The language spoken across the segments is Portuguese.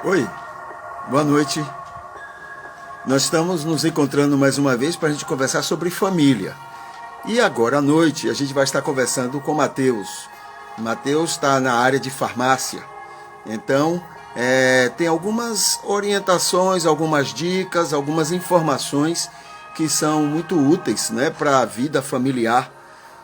Oi, boa noite. Nós estamos nos encontrando mais uma vez para a gente conversar sobre família. E agora à noite a gente vai estar conversando com o Matheus. O Matheus está na área de farmácia. Então, tem algumas orientações, algumas dicas, algumas informações que são muito úteis, né, para a vida familiar.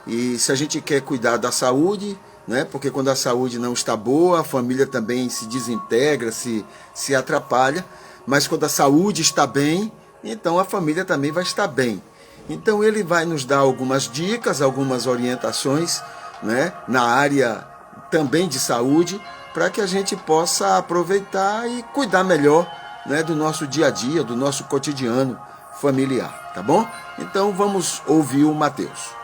E se a gente quer cuidar da saúde, né, porque quando a saúde não está boa, a família também se desintegra, se atrapalha. Mas quando a saúde está bem, então a família também vai estar bem. Então ele vai nos dar algumas dicas, algumas orientações, né, na área também de saúde, para que a gente possa aproveitar e cuidar melhor, né, do nosso dia a dia, do nosso cotidiano familiar, tá bom? Então vamos ouvir o Matheus.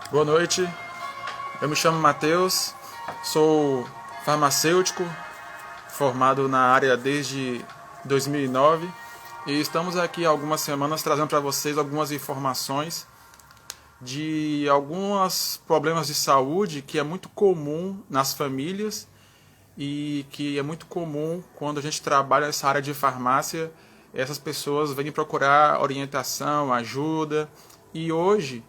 Boa noite, eu me chamo Matheus, sou farmacêutico, formado na área desde 2009 e estamos aqui há algumas semanas trazendo para vocês algumas informações de alguns problemas de saúde que é muito comum nas famílias e que é muito comum quando a gente trabalha nessa área de farmácia. Essas pessoas vêm procurar orientação, ajuda, e hoje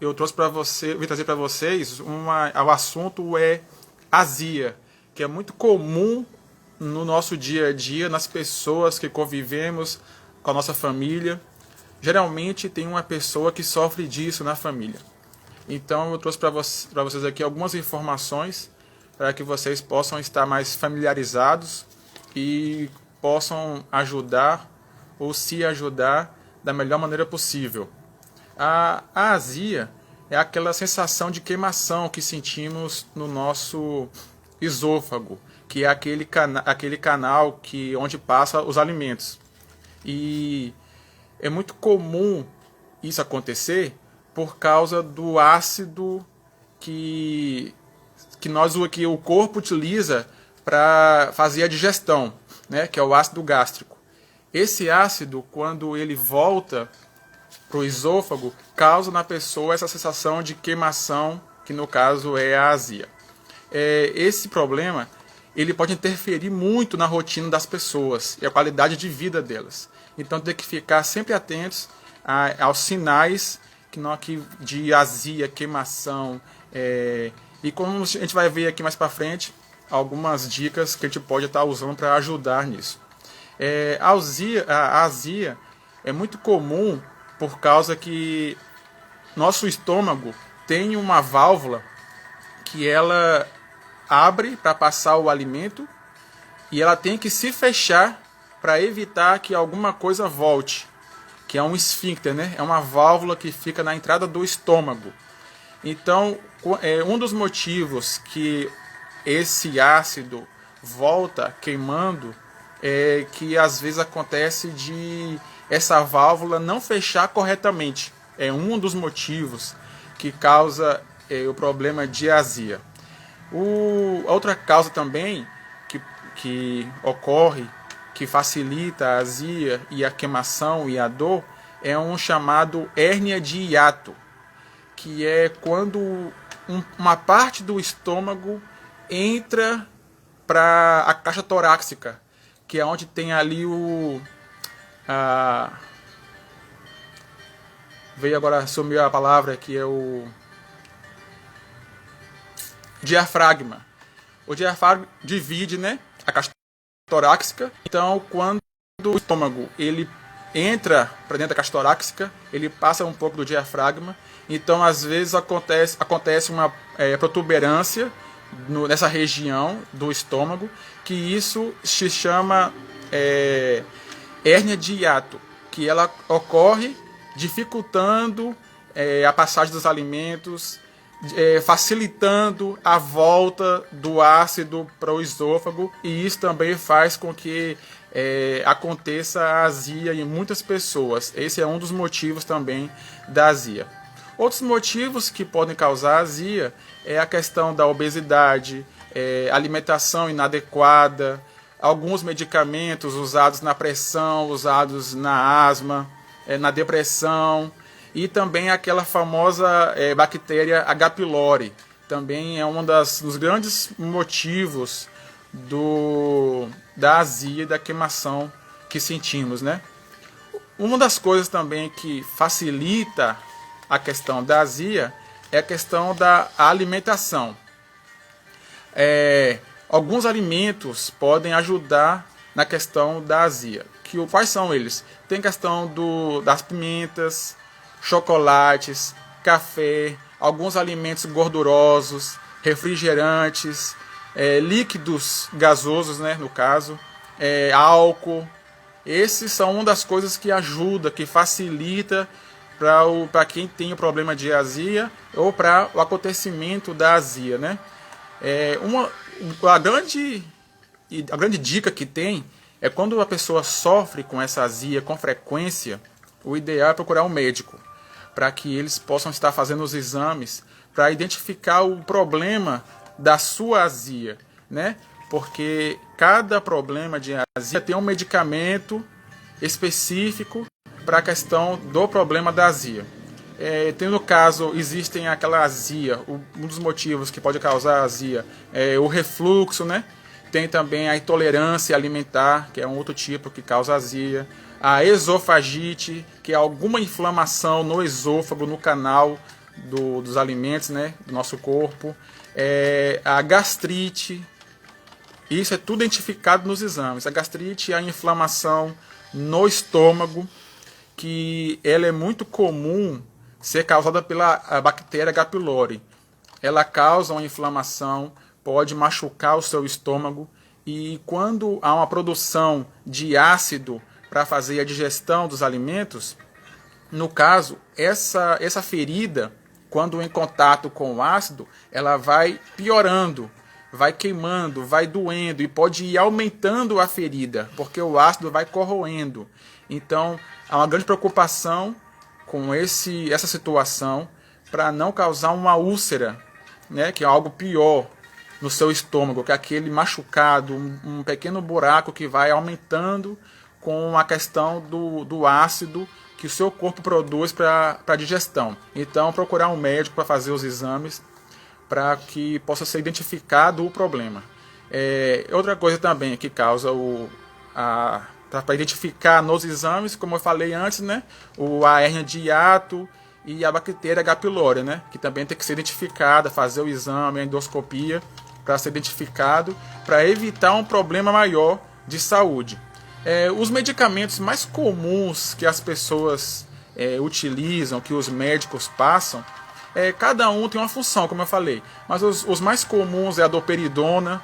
eu trouxe para você, vim trazer para vocês o assunto é azia, que é muito comum no nosso dia a dia, nas pessoas que convivemos com a nossa família. Geralmente tem uma pessoa que sofre disso na família. Então eu trouxe para vocês aqui algumas informações para que vocês possam estar mais familiarizados e possam ajudar ou se ajudar da melhor maneira possível. A azia é aquela sensação de queimação que sentimos no nosso esôfago, que é aquele canal onde passa os alimentos. E é muito comum isso acontecer por causa do ácido que o corpo utiliza para fazer a digestão, né, que é o ácido gástrico. Esse ácido, quando ele volta para o esôfago, causa na pessoa essa sensação de queimação, que no caso é a azia. Esse problema ele pode interferir muito na rotina das pessoas e a qualidade de vida delas. Então tem que ficar sempre atentos aos sinais de azia, queimação, e como a gente vai ver aqui mais para frente, algumas dicas que a gente pode estar usando para ajudar nisso. A azia é muito comum por causa que nosso estômago tem uma válvula que ela abre para passar o alimento e ela tem que se fechar para evitar que alguma coisa volte, que é um esfíncter, né? É uma válvula que fica na entrada do estômago. Então, um dos motivos que esse ácido volta queimando é que às vezes acontece de essa válvula não fechar corretamente. É um dos motivos que causa o problema de azia. Outra causa também que ocorre, que facilita a azia e a queimação e a dor, é um chamado hérnia de hiato, que é quando uma parte do estômago entra para a caixa torácica, que é onde tem ali veio agora, sumiu a palavra, que é o diafragma. O diafragma divide, né, a caixa torácica. Então, quando o estômago ele entra para dentro da caixa torácica, ele passa um pouco do diafragma. Então, às vezes acontece uma protuberância nessa região do estômago, que isso se chama hérnia de hiato, que ela ocorre dificultando a passagem dos alimentos, facilitando a volta do ácido para o esôfago, e isso também faz com que aconteça a azia em muitas pessoas. Esse é um dos motivos também da azia. Outros motivos que podem causar azia é a questão da obesidade, alimentação inadequada, alguns medicamentos usados na pressão, usados na asma, na depressão, e também aquela famosa bactéria H. pylori, também é dos grandes motivos da azia e da queimação que sentimos, né? Uma das coisas também que facilita a questão da azia é a questão da alimentação. Alguns alimentos podem ajudar na questão da azia. Quais são eles? Tem questão das pimentas, chocolates, café, alguns alimentos gordurosos, refrigerantes, líquidos gasosos, né, no caso, álcool. Esses são uma das coisas que ajuda, que facilita para quem tem o problema de azia ou para o acontecimento da azia, né? A grande dica que tem é quando a pessoa sofre com essa azia com frequência, o ideal é procurar um médico, para que eles possam estar fazendo os exames para identificar o problema da sua azia, né? Porque cada problema de azia tem um medicamento específico para a questão do problema da azia. No caso, existem aquela azia, um dos motivos que pode causar azia é o refluxo, né? Tem também a intolerância alimentar, que é um outro tipo que causa azia. A esofagite, que é alguma inflamação no esôfago, no canal dos alimentos, né? Do nosso corpo. A gastrite. Isso é tudo identificado nos exames. A gastrite é a inflamação no estômago, que ela é muito comum ser causada pela bactéria H. pylori. Ela causa uma inflamação, pode machucar o seu estômago, e quando há uma produção de ácido para fazer a digestão dos alimentos, no caso, essa ferida, quando em contato com o ácido, ela vai piorando, vai queimando, vai doendo e pode ir aumentando a ferida, porque o ácido vai corroendo. Então, há uma grande preocupação com essa situação para não causar uma úlcera, né, que é algo pior no seu estômago, que é aquele machucado, um pequeno buraco que vai aumentando com a questão do ácido que o seu corpo produz para a digestão. Então, procurar um médico para fazer os exames para que possa ser identificado o problema. Outra coisa também que causa para identificar nos exames, como eu falei antes, né, a hérnia de hiato e a bactéria H. pylori, né, que também tem que ser identificada, fazer o exame, a endoscopia, para ser identificado, para evitar um problema maior de saúde. Os medicamentos mais comuns que as pessoas utilizam, que os médicos passam, cada um tem uma função, como eu falei, mas os mais comuns é a doperidona,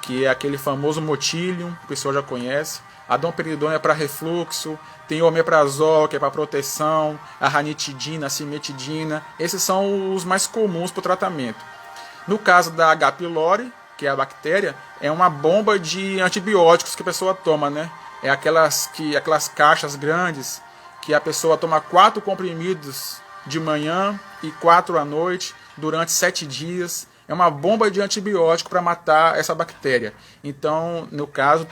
que é aquele famoso Motilium, que o pessoal já conhece. A domperidona é para refluxo, tem o omeprazol, que é para proteção, a ranitidina, a cimetidina. Esses são os mais comuns para o tratamento. No caso da H. pylori, que é a bactéria, é uma bomba de antibióticos que a pessoa toma, né? Aquelas caixas grandes que a pessoa toma 4 comprimidos de manhã e 4 à noite durante 7 dias. É uma bomba de antibiótico para matar essa bactéria. Então, no caso,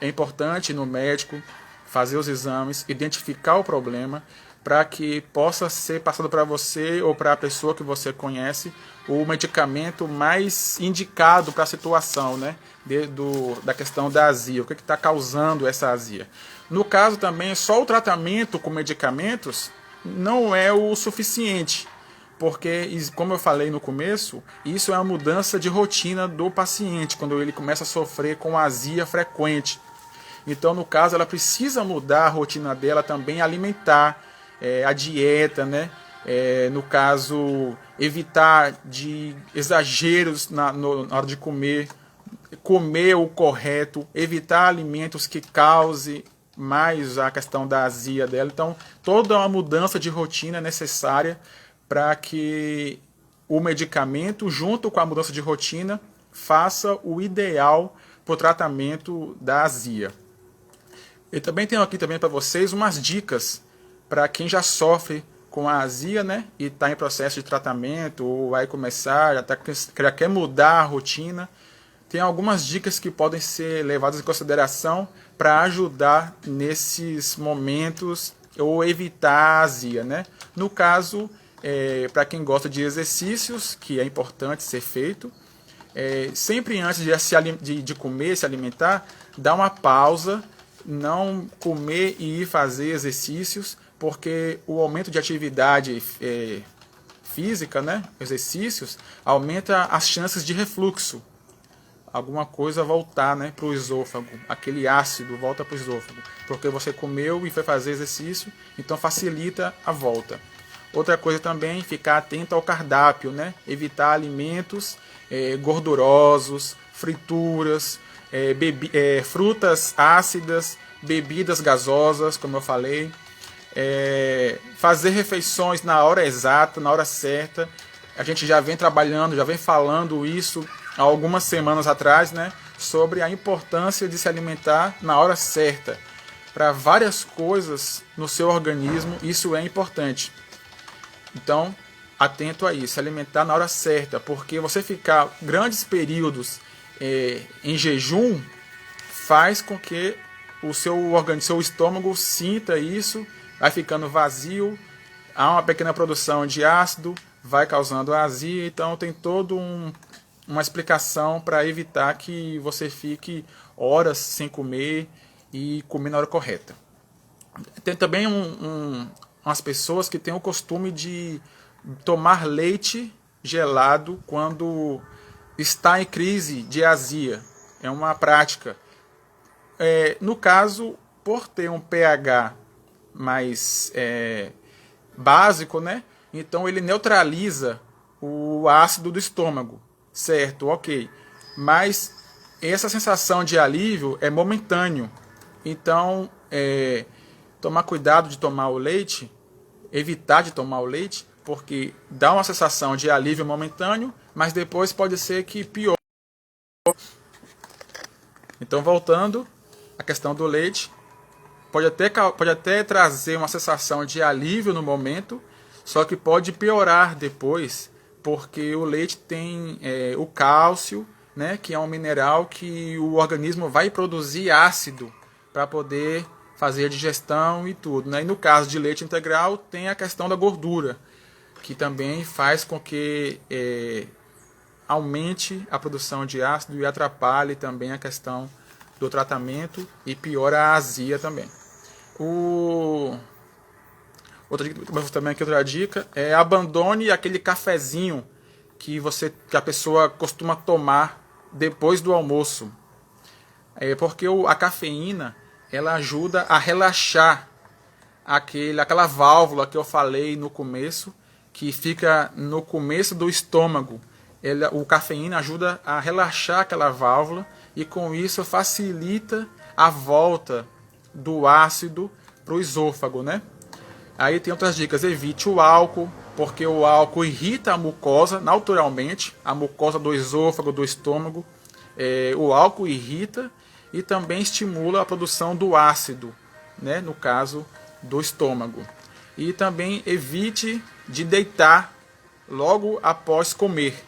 é importante no médico fazer os exames, identificar o problema, para que possa ser passado para você ou para a pessoa que você conhece o medicamento mais indicado para a situação, né, da questão da azia, o que está causando essa azia. No caso também, só o tratamento com medicamentos não é o suficiente, porque, como eu falei no começo, isso é uma mudança de rotina do paciente, quando ele começa a sofrer com azia frequente. Então, no caso, ela precisa mudar a rotina dela também alimentar, a dieta, né? No caso, evitar de exageros na hora de comer o correto, evitar alimentos que causem mais a questão da azia dela. Então, toda uma mudança de rotina é necessária para que o medicamento, junto com a mudança de rotina, faça o ideal para o tratamento da azia. Eu também tenho aqui também para vocês umas dicas para quem já sofre com a azia, né, e está em processo de tratamento, ou vai começar, já quer mudar a rotina. Tem algumas dicas que podem ser levadas em consideração para ajudar nesses momentos ou evitar a azia, né? No caso, para quem gosta de exercícios, que é importante ser feito. Sempre antes de comer, se alimentar, dá uma pausa, não comer e ir fazer exercícios, porque o aumento de atividade física, né, exercícios, aumenta as chances de refluxo. Alguma coisa voltar, né, para o esôfago, aquele ácido volta para o esôfago, porque você comeu e foi fazer exercício, então facilita a volta. Outra coisa também, ficar atento ao cardápio, né, evitar alimentos gordurosos, frituras, frutas ácidas, bebidas gasosas, como eu falei, fazer refeições na hora exata, na hora certa. A gente já vem trabalhando, já vem falando isso há algumas semanas atrás, né, sobre a importância de se alimentar na hora certa. Para várias coisas no seu organismo, isso é importante. Então, atento a isso, se alimentar na hora certa, porque você ficar grandes períodos em jejum faz com que o seu estômago sinta isso, vai ficando vazio, há uma pequena produção de ácido, vai causando azia, então tem toda uma explicação para evitar que você fique horas sem comer e comer na hora correta. Tem também umas pessoas que têm o costume de tomar leite gelado quando está em crise de azia. É uma prática. No caso, por ter um pH mais básico, né? Então ele neutraliza o ácido do estômago, certo? Ok. Mas essa sensação de alívio é momentâneo. Então, tomar cuidado de tomar o leite, evitar de tomar o leite, porque dá uma sensação de alívio momentâneo, mas depois pode ser que piore. Então, voltando à questão do leite, pode até trazer uma sensação de alívio no momento, só que pode piorar depois, porque o leite tem o cálcio, né, que é um mineral que o organismo vai produzir ácido para poder fazer a digestão e tudo, né? E no caso de leite integral tem a questão da gordura, que também faz com que aumente a produção de ácido e atrapalhe também a questão do tratamento e piora a azia também. Outra dica é abandone aquele cafezinho que a pessoa costuma tomar depois do almoço. Porque a cafeína ela ajuda a relaxar aquela válvula que eu falei no começo, que fica no começo do estômago. O cafeína ajuda a relaxar aquela válvula e com isso facilita a volta do ácido para o esôfago, né? Aí tem outras dicas, evite o álcool, porque o álcool irrita a mucosa naturalmente, a mucosa do esôfago, do estômago. O álcool irrita e também estimula a produção do ácido, né, no caso do estômago. E também evite de deitar logo após comer,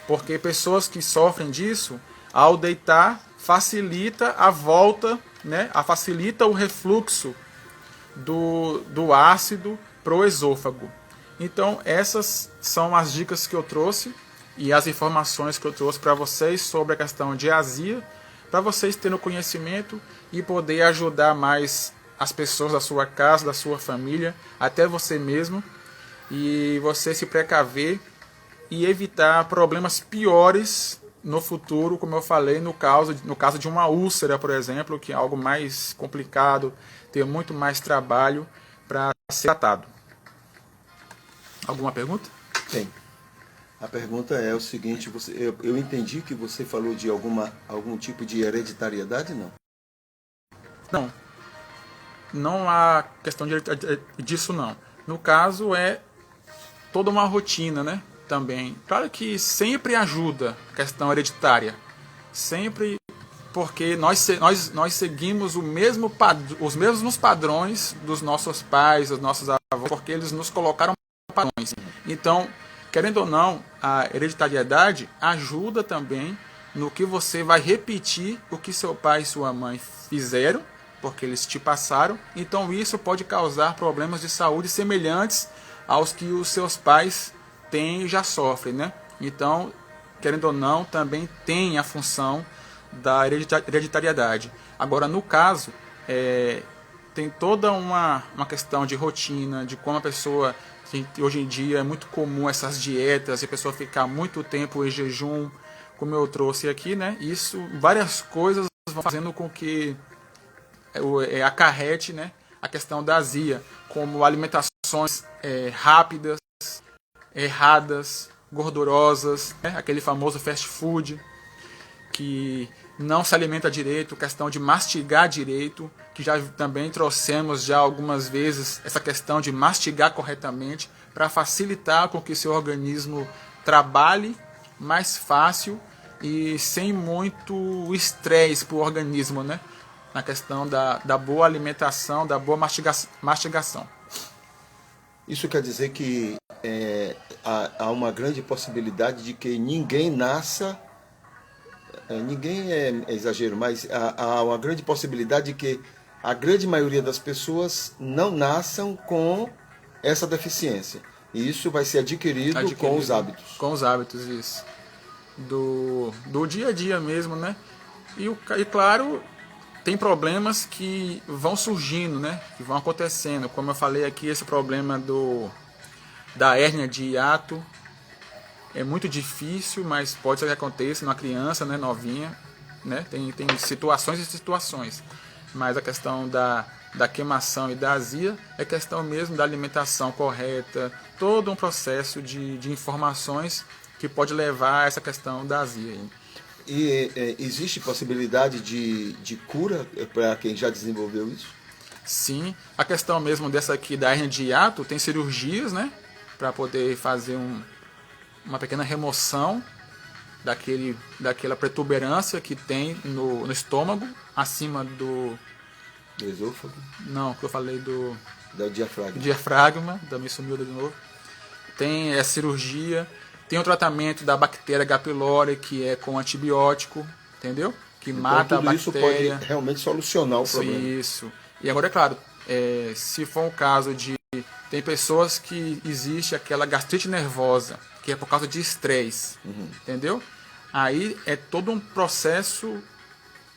porque pessoas que sofrem disso, ao deitar, facilita a volta, né, facilita o refluxo do ácido para o esôfago. Então essas são as dicas que eu trouxe e as informações que eu trouxe para vocês sobre a questão de azia, para vocês terem o conhecimento e poder ajudar mais as pessoas da sua casa, da sua família, até você mesmo, e você se precaver e evitar problemas piores no futuro, como eu falei, no caso de uma úlcera, por exemplo, que é algo mais complicado, tem muito mais trabalho para ser tratado. Alguma pergunta? Tem. A pergunta é o seguinte, eu entendi que você falou de algum tipo de hereditariedade, não? Não. Não há questão disso, não. No caso, é toda uma rotina, né? Também. Claro que sempre ajuda a questão hereditária. Sempre, porque nós seguimos os mesmos padrões dos nossos pais, dos nossos avós, porque eles nos colocaram padrões. Então, querendo ou não, a hereditariedade ajuda também no que você vai repetir o que seu pai e sua mãe fizeram, porque eles te passaram. Então isso pode causar problemas de saúde semelhantes aos que os seus pais têm e já sofrem, né? Então, querendo ou não, também tem a função da hereditariedade. Agora, no caso, tem toda uma questão de rotina, de como a pessoa, hoje em dia é muito comum essas dietas, e a pessoa ficar muito tempo em jejum, como eu trouxe aqui, né? Isso, várias coisas vão fazendo com que acarrete, né, a questão da azia, como alimentações rápidas, erradas, gordurosas, né? Aquele famoso fast food, que não se alimenta direito, questão de mastigar direito, que já também trouxemos já algumas vezes essa questão de mastigar corretamente para facilitar com que seu organismo trabalhe mais fácil e sem muito estresse para o organismo, né? Na questão da boa alimentação, da boa mastigação. Isso quer dizer que há uma grande possibilidade de que ninguém nasça, ninguém é exagero, mas há uma grande possibilidade de que a grande maioria das pessoas não nasçam com essa deficiência. E isso vai ser adquirido com os hábitos. Com os hábitos, isso. Do dia a dia mesmo, né? E claro, tem problemas que vão surgindo, né? Que vão acontecendo. Como eu falei aqui, esse problema da hérnia de hiato é muito difícil, mas pode ser que aconteça numa criança, né, novinha, né? Tem situações e situações. Mas a questão da queimação e da azia é questão mesmo da alimentação correta, todo um processo de informações que pode levar a essa questão da azia. E existe possibilidade de cura para quem já desenvolveu isso? Sim, a questão mesmo dessa aqui da hérnia de hiato, tem cirurgias, né, para poder fazer uma pequena remoção daquela protuberância que tem no estômago, acima do esôfago? Não, que eu falei do diafragma, me sumiu de novo. Tem a cirurgia, tem o tratamento da bactéria H. pylori, que é com antibiótico, entendeu? Que então, mata a bactéria. Isso pode realmente solucionar o problema. Isso. E agora, é claro, se for um caso de... Tem pessoas que existe aquela gastrite nervosa, que é por causa de estresse, entendeu? Aí é todo um processo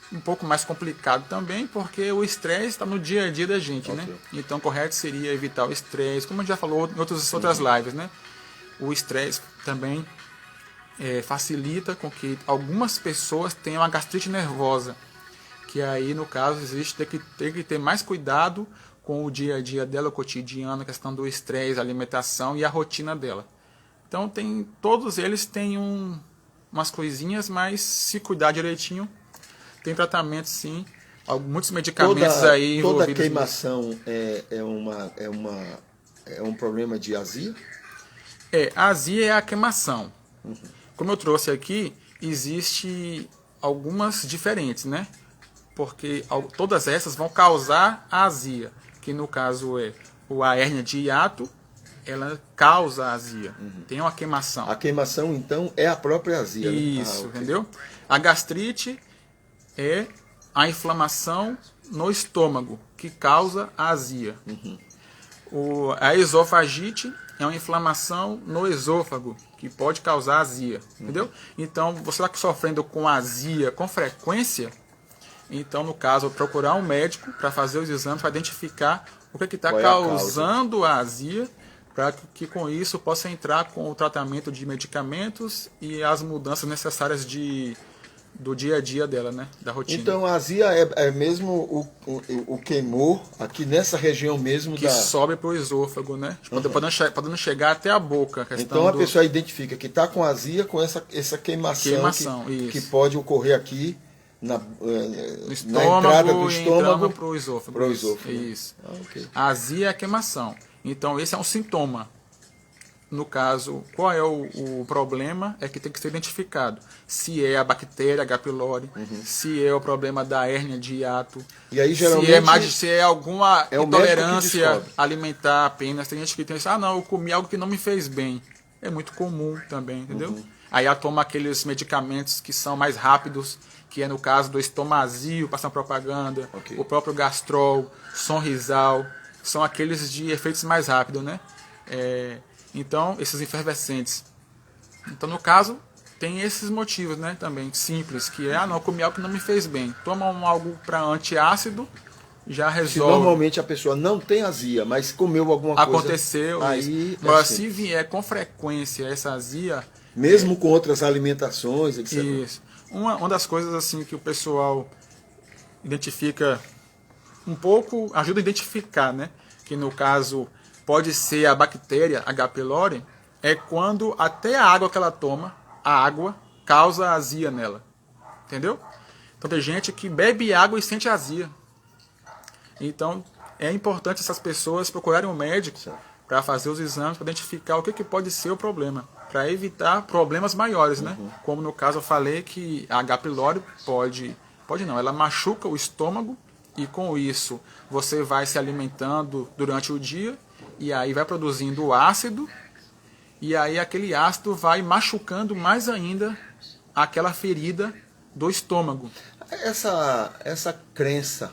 um pouco mais complicado também, porque o estresse está no dia a dia da gente, né? Então, o correto seria evitar o estresse, como a gente já falou em outras lives, né? O estresse também facilita com que algumas pessoas tenham a gastrite nervosa, que aí, no caso, tem que ter mais cuidado com o dia a dia dela, o cotidiano, a questão do estresse, a alimentação e a rotina dela. Então, todos eles têm umas coisinhas, mas se cuidar direitinho, tem tratamento sim, muitos medicamentos aí envolvidos. Toda queimação é um problema de azia? A azia é a queimação. Como eu trouxe aqui, existe algumas diferentes, né? Porque todas essas vão causar a azia, que no caso é a hérnia de hiato, ela causa a azia. Tem uma queimação. A queimação, então, é a própria azia. Isso, né? entendeu? A gastrite é a inflamação no estômago, que causa a azia. A esofagite é uma inflamação no esôfago, que pode causar azia, entendeu? Então, você está sofrendo com azia com frequência, então, no caso, procurar um médico para fazer os exames, para identificar o que está causando a azia, para que com isso possa entrar com o tratamento de medicamentos e as mudanças necessárias do dia a dia dela, né? Da rotina. Então a azia é mesmo o queimor aqui nessa região mesmo que sobe para o esôfago, né? Podendo chegar até a boca. Então a pessoa identifica que está com azia com essa queimação que pode ocorrer aqui na entrada do estômago para o esôfago. Pro esôfago. Isso. A azia é a queimação. Então esse é um sintoma. No caso, qual é o problema? É que tem que ser identificado. Se é a bactéria H. pylori, se é o problema da hérnia de hiato, e aí, geralmente, se é alguma intolerância alimentar apenas. Tem gente que tem não, eu comi algo que não me fez bem. É muito comum também, entendeu? Aí ela toma aqueles medicamentos que são mais rápidos, que é no caso do Estomazil, passando propaganda, o próprio Gastrol, Sonrisal, são aqueles de efeitos mais rápidos, né? Então, esses efervescentes. Então, no caso, tem esses motivos, né, também simples, que é, não, comi algo que não me fez bem. Toma algo para antiácido, já Se resolve. normalmente a pessoa não tem azia, mas comeu alguma coisa... Aconteceu aí isso. Agora, se vier com frequência essa azia... Mesmo com outras alimentações, etc. Isso. Uma das coisas assim que o pessoal identifica um pouco, ajuda a identificar, né? Que no caso pode ser a bactéria H. pylori, é quando até a água que ela toma, a água, causa azia nela. Entendeu? Então tem gente que bebe água e sente azia. Então é importante essas pessoas procurarem um médico para fazer os exames, para identificar o que pode ser o problema, para evitar problemas maiores, né? Como no caso eu falei que a H. pylori pode não, ela machuca o estômago e com isso você vai se alimentando durante o dia e aí vai produzindo ácido e aí aquele ácido vai machucando mais ainda aquela ferida do estômago. Essa crença,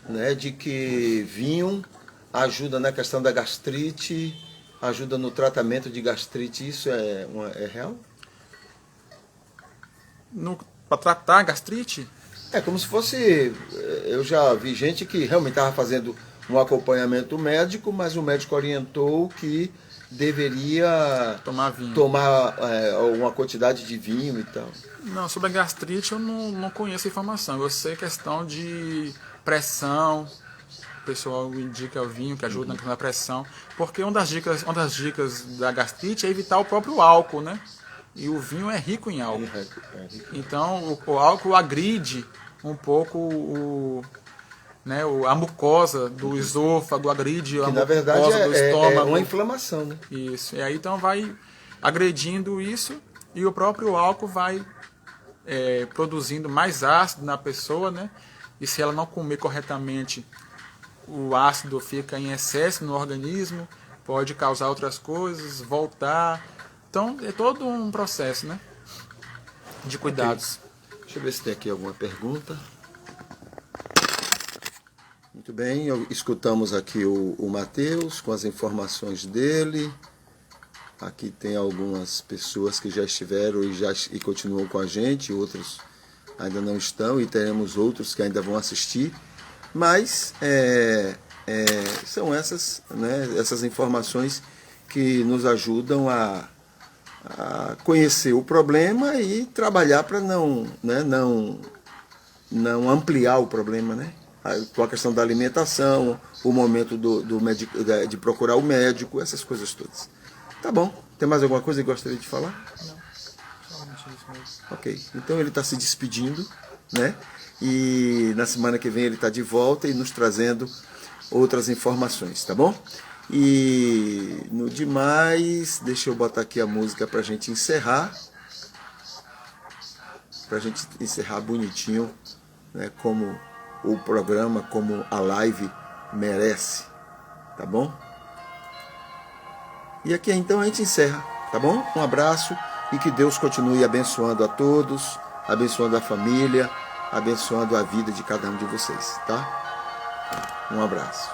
né, de que vinho ajuda na questão da gastrite, ajuda no tratamento de gastrite, isso é real? Para tratar a gastrite? É como se fosse... Eu já vi gente que realmente estava fazendo um acompanhamento médico, mas o médico orientou que deveria Tomar vinho. tomar uma quantidade de vinho e tal. Não, sobre a gastrite eu não conheço a informação. Eu sei questão de pressão, o pessoal indica o vinho que ajuda na pressão, porque uma das dicas da gastrite é evitar o próprio álcool, né? E o vinho é rico em álcool. Então o álcool agride um pouco a mucosa do esôfago, agride a Que na verdade mucosa do estômago. é uma inflamação, né? Isso. E aí então vai agredindo isso e o próprio álcool vai produzindo mais ácido na pessoa, né? E se ela não comer corretamente, o ácido fica em excesso no organismo, pode causar outras coisas, voltar. Então é todo um processo, né? De cuidados. Okay. Deixa eu ver se tem aqui alguma pergunta. Muito bem, escutamos aqui o Matheus com as informações dele. Aqui tem algumas pessoas que já estiveram e continuam com a gente, outros ainda não estão e teremos outros que ainda vão assistir. Mas são essas, né, essas informações que nos ajudam a conhecer o problema e trabalhar para não ampliar o problema, né? Com a questão da alimentação, o momento de procurar o médico, essas coisas todas. Tá bom. Tem mais alguma coisa que gostaria de falar? Não. Somente isso mesmo. Ok. Então ele está se despedindo, né? E na semana que vem ele está de volta e nos trazendo outras informações, tá bom? E no demais, deixa eu botar aqui a música para a gente encerrar. Para a gente encerrar bonitinho, né? Como o programa, como a live merece, tá bom? E aqui então a gente encerra, tá bom? Um abraço e que Deus continue abençoando a todos, abençoando a família, abençoando a vida de cada um de vocês, tá? Um abraço.